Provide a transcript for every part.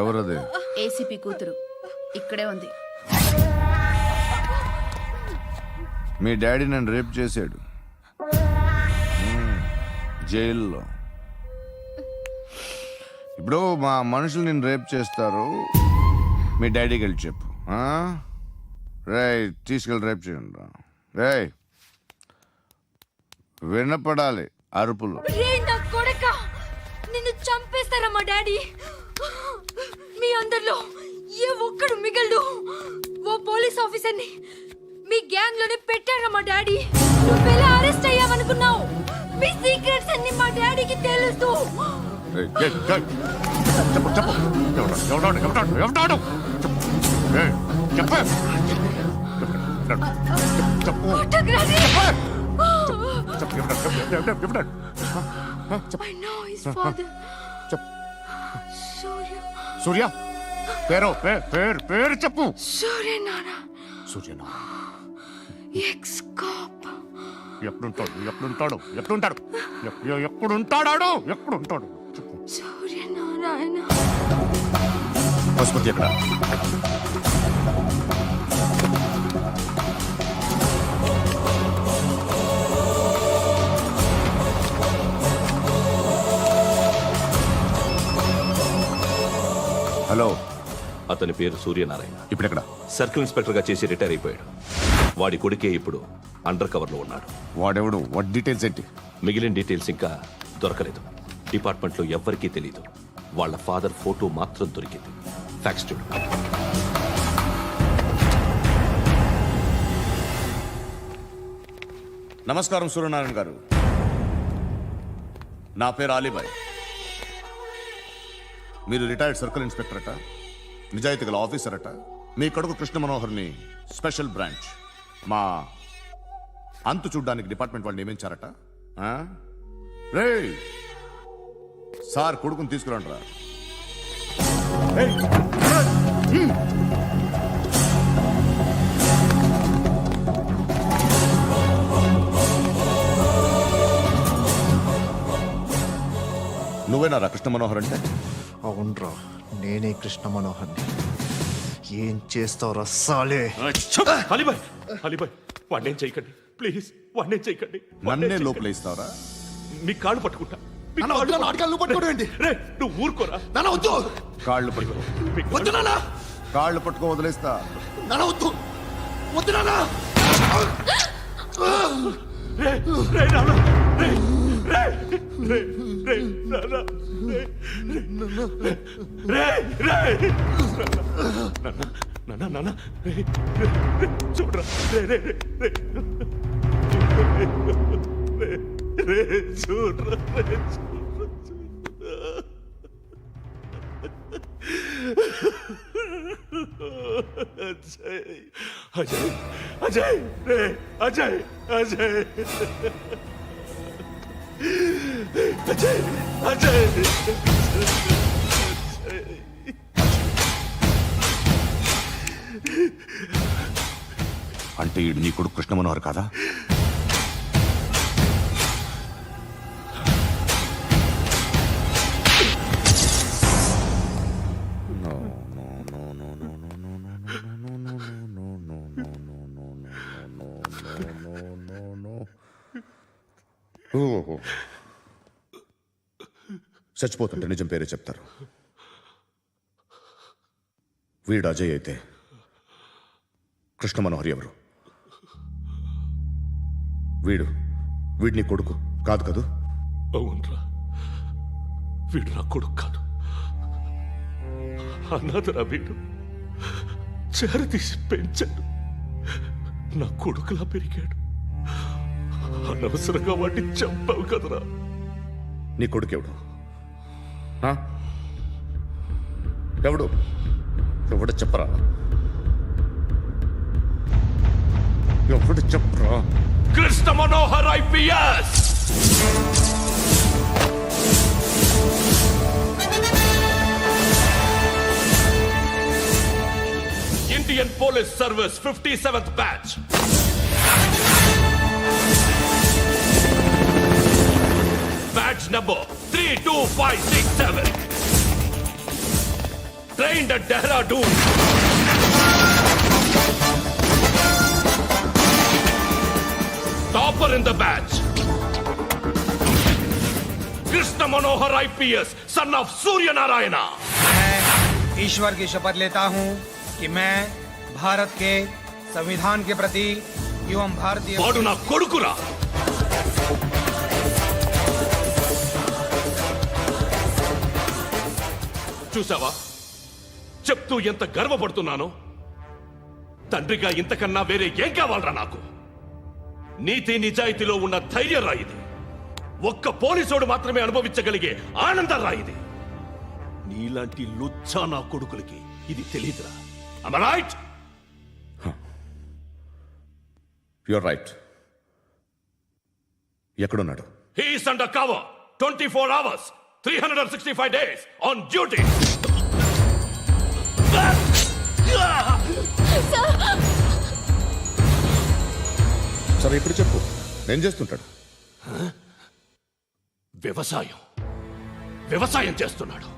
ఎవరది? ఏసీపీ కూతురు ఇక్కడే ఉంది. మీ డాడీ నన్ను రేప్ చేశాడు జైల్లో. ఇప్పుడు మా మనుషులు నేను రేప్ చేస్తారు, మీ డాడీకి వెళ్ళి చెప్పు. రేయ్ తీసుకెళ్ళి రేప్ చేయండి. రేయ్ వినపడాలి అరుపులు. నిన్ను చంపేస్తారా మా డాడీ? మీ అందరిలో ఏ ఒక్కడు మిగలడు. ఓ పోలీస్ ఆఫీసర్ని మీ గ్యాంగ్ లోనే పెట్టారా మా డాడీ? నువ్వెలా అరెస్ట్ అయ్యావనుకున్నావు? మీ సీక్రెట్స్ అన్ని మా డాడీకి తెలుసు. సూర్య పేరు పేరు చెప్పు. సూర్యనారాయణ. Suryanarayana ex cop. ఎప్పుడుంటాడు సూర్యనారాయణ. పశుపతి ఎక్కడ? హలో, అతని పేరు సూర్యనారాయణ. ఇప్పుడెక్కడ? సర్కిల్ ఇన్స్పెక్టర్ గా చేసి రిటైర్ అయిపోయాడు. వాడి కొడుకే ఇప్పుడు అండర్ కవర్ లో ఉన్నాడు. వాడెవడు? వాడి డీటెయిల్స్ ఏంటి? మిగిలిన డీటెయిల్స్ ఇంకా దొరకలేదు. డిపార్ట్మెంట్ లో ఎవ్వరికీ తెలియదు. వాళ్ళ ఫాదర్ ఫోటో మాత్రం దొరికింది. ఫ్యాక్స్ చూడు. నమస్కారం సూర్యనారాయణ గారు. నా పేరు అలీబాయ్. మీరు రిటైర్డ్ సర్కిల్ ఇన్స్పెక్టర్ అట, నిజాయితీ గల ఆఫీసర్ అట. మీ కొడుకు కృష్ణ మనోహర్ని స్పెషల్ బ్రాంచ్ మా అంతు చూడ్డానికి డిపార్ట్మెంట్ వాళ్ళు నియమించారట. రే సార్ కొడుకుని తీసుకురండి రా. నువ్వేనా కృష్ణ మనోహర్ అంటే? అవునరా, నేనే కృష్ణ మనోహర్ని. ఏం చేస్తావురా సాలే? అలీబాయ్, వాడినేం చేయకండి ప్లీజ్, వాడినేం చేయకండి. నన్నే లోపల ఇస్తావరా? మీ కాళ్ళు పట్టుకుంటా. నువ్వు ఊరుకోరా. కాళ్ళు పట్టుకో. కాళ్ళు పట్టుకో వదిలేస్తా. చూడరా చూడరా. అజయ్ అజయ్ అజయ్ అజయ్ అజయ్ అజయ్. అంటే ఈడు నీ కొడుకు కృష్ణ మనోహర్ కాదా? చచ్చిపోతుంటే నిజం పేరే చెప్తారు. వీడు అజయ్ అయితే కృష్ణ మనోహర్ ఎవరు? వీడిని కొడుకు కాదు కదూ? అవునరా, వీడు నా కొడుకు కాదు. అనాథరా వీడు. చేరతీసి పెంచాడు. నా కొడుకులా పెరిగాడు. అనవసరంగా వాడిని చంపావు కదరా. నీ కొడుకెవడు? ఎవడు? ఎవడు చెప్పరా? ఎవడు చెప్పరా? Krishna Manohar IPS. Indian police service 57th batch. 2567. Trained at Dehradun. Topper in the batch. Krishna Manohar IPS, son of Surya Narayana. मैं ईश्वर की शपथ लेता हूँ कि मैं भारत के संविधान के प्रति एवं भारतीय వాడు నా కొడుకురా. చూసావా చెప్తూ ఎంత గర్వపడుతున్నానో. తండ్రిగా ఇంతకన్నా వేరే ఏం కావాలరా నాకు? నీతి నిజాయితీలో ఉన్న ధైర్యం రా ఇది. ఒక్క పోలీసోడు మాత్రమే అనుభవించగలిగే ఆనందం రా ఇది. నీలాంటి లుచ్చా నా కొడుకులకి ఇది తెలీదురా. Am I right? You're right. ఎక్కడున్నాడు? He is under cover 24 hours 365 days on duty. సరే ఇప్పుడు చెప్పు, ఏం చేస్తుంటాడు? వ్యవసాయం చేస్తున్నాడు.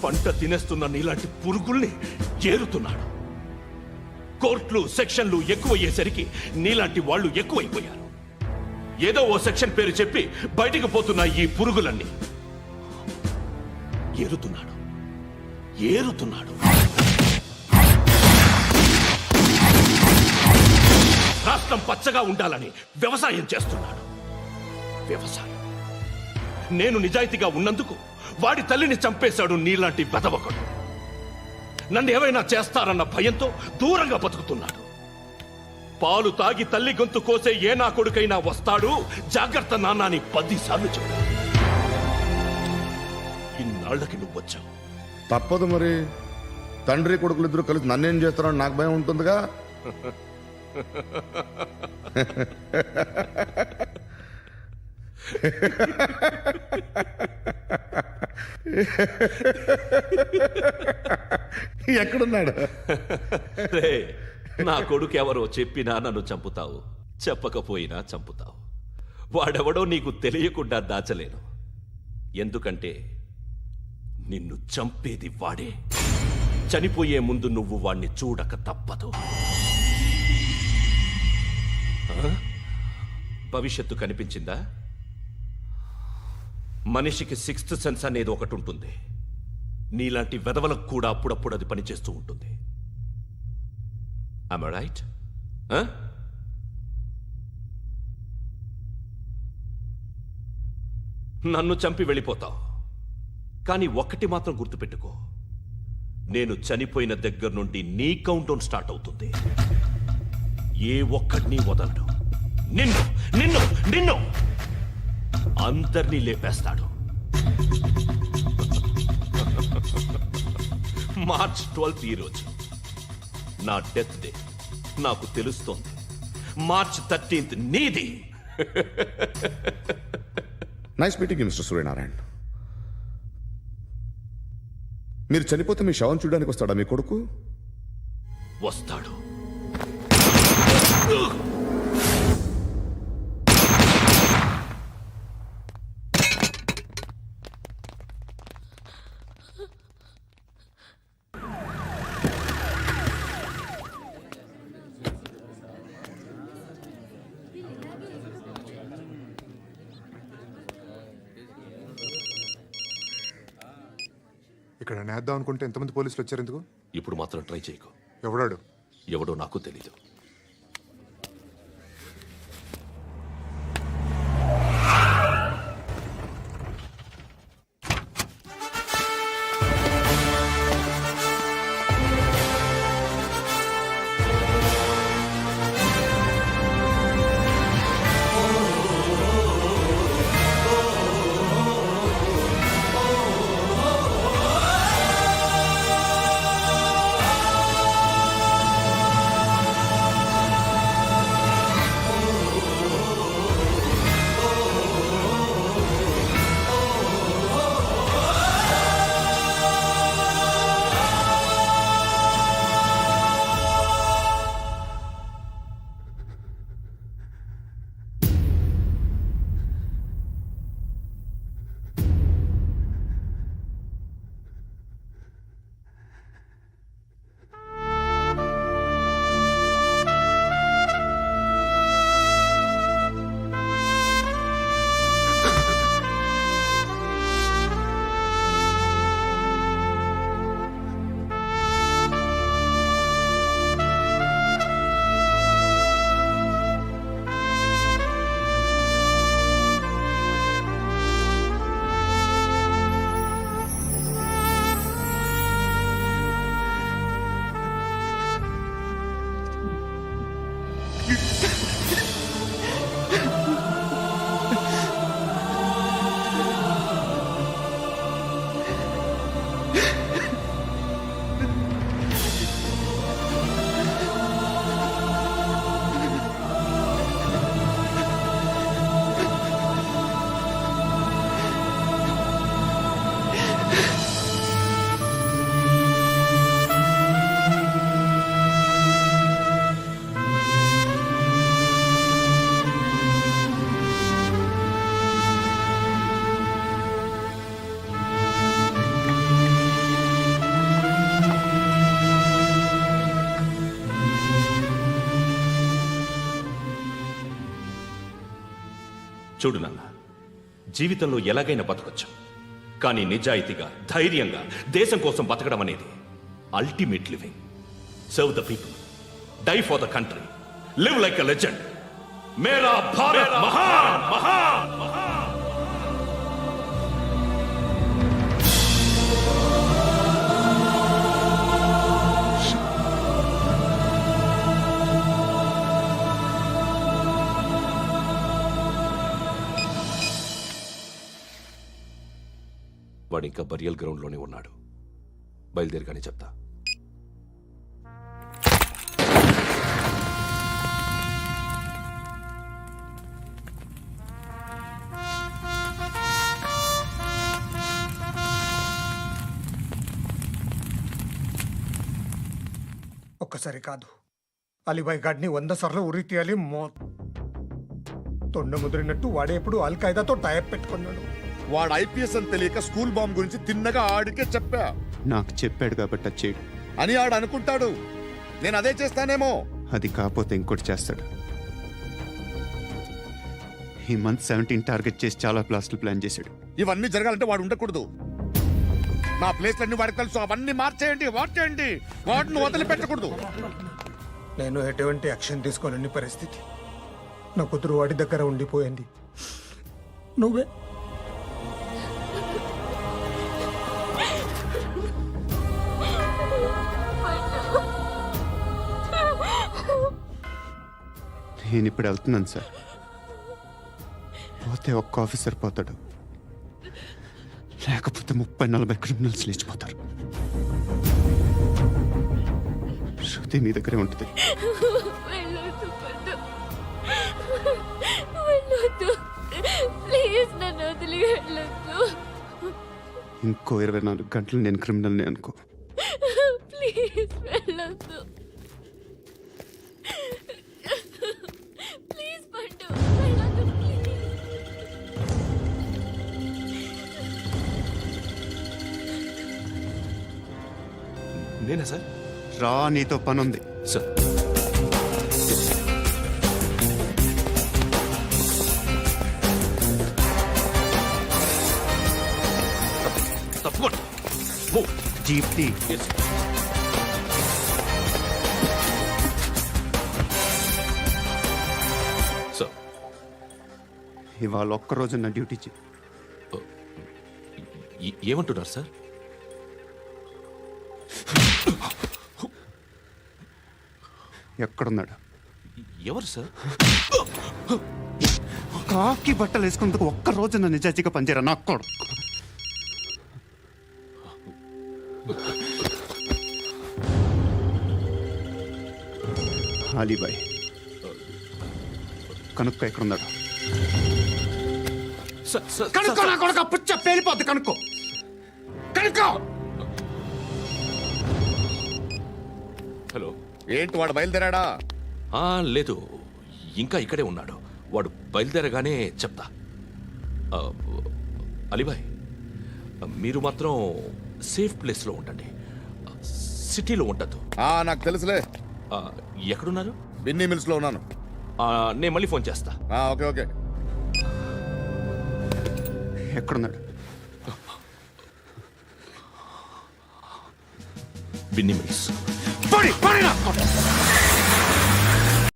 పంట తినేస్తున్న నీలాంటి పురుగుల్ని ఏరుతున్నాడు. కోర్టులు సెక్షన్లు ఎక్కువయ్యేసరికి నీలాంటి వాళ్ళు ఎక్కువైపోయారు. ఏదో ఓ సెక్షన్ పేరు చెప్పి బయటికి పోతున్న ఈ పురుగులన్నీ ఏరుతున్నాడు. రాష్ట్రం పచ్చగా ఉండాలని వ్యవసాయం చేస్తున్నాడు. నేను నిజాయితీగా ఉన్నందుకు వాడి తల్లిని చంపేశాడు నీలాంటి బెదవకుడు. నన్ను ఏమైనా చేస్తారన్న భయంతో దూరంగా బతుకుతున్నాడు. పాలు తాగి తల్లి గొంతు కోసే ఏ నా కొడుకైనా వస్తాడు, జాగ్రత్త నాన్న అని 10 సార్లు చెప్పు. ఇన్నాళ్ళకి నువ్వు వచ్చావు. తప్పదు మరి. తండ్రి కొడుకులు ఇద్దరు కలిసి నన్నేం చేస్తారని నాకు భయం ఉంటుందిగా. ఎక్కడున్నాడు? రే, నా కొడుకు ఎవరో చెప్పినా నన్ను చంపుతావు, చెప్పకపోయినా చంపుతావు. వాడెవడో నీకు తెలియకుండా దాచలేను. ఎందుకంటే నిన్ను చంపేది వాడే. చనిపోయే ముందు నువ్వు వాణ్ణి చూడక తప్పదు. భవిష్యత్తు కనిపించిందా? మనిషికి 6th సెన్స్ అనేది ఒకటి ఉంటుంది. నీలాంటి వెధవలకు కూడా అప్పుడప్పుడు అది పనిచేస్తూ ఉంటుంది. Am I right? నన్ను చంపి వెళ్ళిపోతావు. కానీ ఒక్కటి మాత్రం గుర్తుపెట్టుకో, నేను చనిపోయిన దగ్గర నుండి నీ కౌంటౌన్ స్టార్ట్ అవుతుంది. ఏ ఒక్కడిని వదలడు. నిన్ను నిన్ను నిన్ను అందరినీ లేపేస్తాడు. మార్చ్ 12 ఈ రోజు నా డెత్ డే. నాకు తెలుస్తోంది. మార్చ్ 13 నీది. Nice meeting mister Suryanarayana. మీరు చనిపోతే మీ శవం చూడడానికి వస్తాడా మీ కొడుకు? వస్తాడు. ఇక్కడ నేద్దాం అనుకుంటే ఎంతమంది పోలీసులు వచ్చారు ఎందుకు? ఇప్పుడు మాత్రం ట్రై చేయకు. ఎవడాడు? ఎవడో నాకు తెలీదు. చూడు నాన్న, జీవితంలో ఎలాగైనా బతకొచ్చు, కానీ నిజాయితీగా ధైర్యంగా దేశం కోసం బతకడం అనేది ultimate living. Serve the people, die for the country, live like a legend. మేరా భారత్ మహాన్ మహాన్ మహాన్. వాడు ఇంకా బరియల్ గ్రౌండ్లోనే ఉన్నాడు. బయలుదేరగానే చెప్తా. ఒక్కసారి కాదు, అలీబాయ్ గాడిని 100 సార్లు ఉరి తీయాలి. తొండ ముదిరినట్టు వాడే ఎప్పుడు అల్ ఖైదాతో టైప్ పెట్టుకున్నాడు. వాడు ఐపీఎస్ అని తెలియక స్కూల్ బాంబ్ గురించి తిన్నగా ఆడికే చెప్పా నాకు చెప్పాడు కాబట్టి అది చేయడు. అని ఆడు అనుకుంటాడు. నేను అదే చేస్తానేమో. అది కాకపోతే ఇంకోటి చేస్తాడు. ఈ మంత్ 17 టార్గెట్ చేసి చాలా బ్లాస్ట్లు ప్లాన్ చేశాడు. ఇవన్నీ జరగాలంటే వాడు ఉండకూడదు. నా ప్లేస్లన్నీ వాడికి తెలుసు. అవన్నీ మార్చేయండి, వాచేయండి. వాటిని వదిలిపెట్టకూడదు. నేను ఎటువంటి యాక్షన్ తీసుకోలేని పరిస్థితి. నా కూతురు వాడి దగ్గర ఉండిపోయింది. నువ్వే నేను ఇప్పుడు వెళ్తున్నాను సార్. పోతే ఒక్క ఆఫీసర్ పోతాడు, లేకపోతే 30-40 క్రిమినల్స్ లేచిపోతారు. శృతి మీ దగ్గరే ఉంటుంది. వెళ్ళొద్దు పద్దు. వెళ్ళొద్దు. ప్లీజ్ నన్ను వదిలి వెళ్ళొద్దు. ఇంకో 24 గంటలు నేను క్రిమినల్ని అనుకో. ప్లీజ్ వెళ్ళొద్దు. ప్లీజ్ పట్టు వెళ్ళొద్దు. నేనా సార్? రా, నీతో పని ఉంది. సార్, తప్పకుండా. Jeep tea. సార్, ఇవాళ ఒక్కరోజు నా డ్యూటీ చేయి. ఏమంటున్నారు సార్? ఎక్కడున్నాడు? ఎవరు సార్? కాకి బట్టలు వేసుకున్నందుకు ఒక్కరోజు నా నిజాయితీగా పనిచేయరా నాకు కూడా. అలీబాయ్ కనుక్కో ఎక్కడున్నాడు. కనుక్కో నా కొడుకు. పుచ్చ పేలిపోద్ది. కనుక్కో కనుక్కో. హలో. ఏంటి వాడు బయలుదేరాడా? లేదు, ఇంకా ఇక్కడే ఉన్నాడు. వాడు బయలుదేరగానే చెప్తా. అలీబాయ్, మీరు మాత్రం సేఫ్ ప్లేస్లో ఉండండి, సిటీలో ఉండద్దు. నాకు తెలుసులే. ఎక్కడున్నారు? బిన్నీ మిల్స్ లో ఉన్నాను. నేను మళ్ళీ ఫోన్ చేస్తా. Okay okay. ఎక్కడున్నాడు? బిన్నీ మిల్స్. పడి పడి నా